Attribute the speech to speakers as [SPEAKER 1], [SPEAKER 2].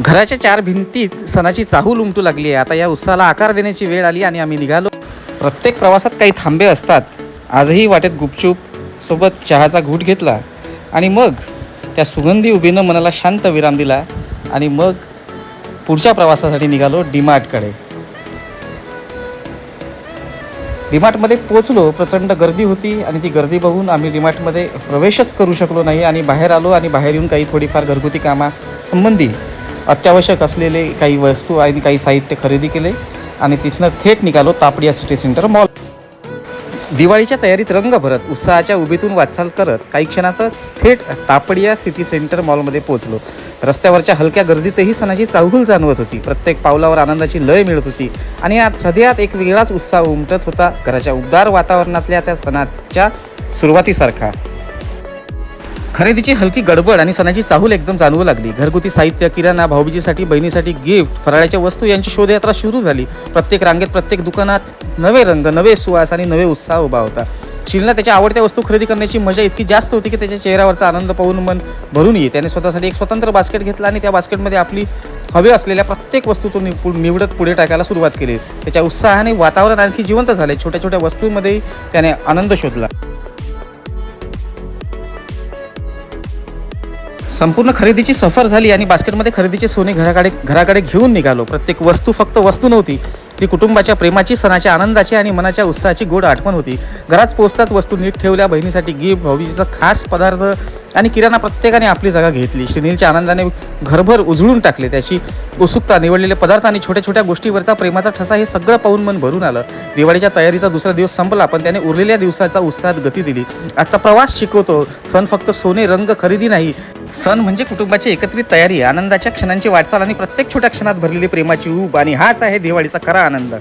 [SPEAKER 1] घराच्या चार भिंतीत सणाची चाहूल उमटू लागली आहे. आता या उत्सवाला आकार देण्याची वेळ आली आणि आम्ही निघालो. प्रत्येक प्रवासात काही थांबे असतात. आजही वाटेत गुपचूप सोबत चहाचा घूट घेतला आणि मग त्या सुगंधी उभीनं मनाला शांत विराम दिला आणि मग पुढच्या प्रवासासाठी निघालो डीमार्टकडे. डीमार्टमध्ये पोचलो. प्रचंड गर्दी होती आणि ती गर्दी बघून आम्ही डीमार्टमध्ये प्रवेशच करू शकलो नाही आणि बाहेर आलो आणि बाहेर येऊन काही थोडीफार घरगुती कामासंबंधी अत्यावश्यक असलेले काही वस्तू आणि काही साहित्य खरेदी केले आणि तिथनं थेट निघालो तापडिया सिटी सेंटर मॉल. दिवाळीच्या तयारीत रंग भरत उत्साहाच्या उभीतून वाटचाल करत काही क्षणातच थेट तापडिया सिटी सेंटर मॉलमध्ये पोहोचलो. रस्त्यावरच्या हलक्या गर्दीतही सणाची चाहूल जाणवत होती. प्रत्येक पावलावर आनंदाची लय मिळत होती आणि यात हृदयात एक वेगळाच उत्साह उमटत होता. घराच्या उबदार वातावरणातल्या त्या सणाच्या सुरुवातीसारखा. खरेदीची हलकी गडबड आणि सणाची चाहूल एकदम जाणवू लागली. घरगुती साहित्य, किराणा, भाऊबीजेसाठी, बहिणीसाठी गिफ्ट, फराळाच्या वस्तू यांची शोधयात्रा सुरू झाली. प्रत्येक रांगेत, प्रत्येक दुकानात नवे रंग, नवे सुवास आणि नवे उत्साह उभा होता. शीलला त्याच्या आवडत्या वस्तू खरेदी करण्याची मजा इतकी जास्त होती की त्याच्या चेहऱ्यावरचा आनंद पाहून मन भरून येई. त्याने स्वतःसाठी एक स्वतंत्र बास्केट घेतला आणि त्या बास्केटमध्ये आपली हवे असलेल्या प्रत्येक वस्तू तो निवडत पुढे टाकायला सुरुवात केली. त्याच्या उत्साहाने वातावरण आणखी जिवंत झाले. छोट्या छोट्या वस्तूंमध्येही त्याने आनंद शोधला. संपूर्ण खरेदीची सफर झाली आणि बास्केटमध्ये खरेदीचे सोने घराकडे घेऊन निघालो. प्रत्येक वस्तू फक्त वस्तू नव्हती, ती कुटुंबाच्या प्रेमाची, सणाच्या आनंदाची आणि मनाच्या उत्साहाची गोड आठवण होती. घरात पोहोचतात वस्तू नीट ठेवल्या. बहिणीसाठी गिफ्ट, भाऊबीजेचा खास पदार्थ आणि किराणा प्रत्येकाने आपली जागा घेतली. श्रीनीलच्या आनंदाने घरभर उजळून टाकले. त्याची उत्सुकता, निवडलेले पदार्थ आणि छोट्या छोट्या गोष्टीवरचा प्रेमाचा ठसा हे सगळं पाहून मन भरून आलं. दिवाळीच्या तयारीचा दुसरा दिवस संपला, पण त्याने उरलेल्या दिवसाचा उत्साहात गती दिली. आजचा प्रवास शिकवतो, सण फक्त सोने रंग खरेदी नाही. सण म्हणजे कुटुंबाची एकत्रित तयारी, आनंदाच्या क्षणांची वाटचाल आणि प्रत्येक छोट्या क्षणात भरलेली प्रेमाची ऊब. आणि हाच आहे दिवाळीचा खरा आनंद.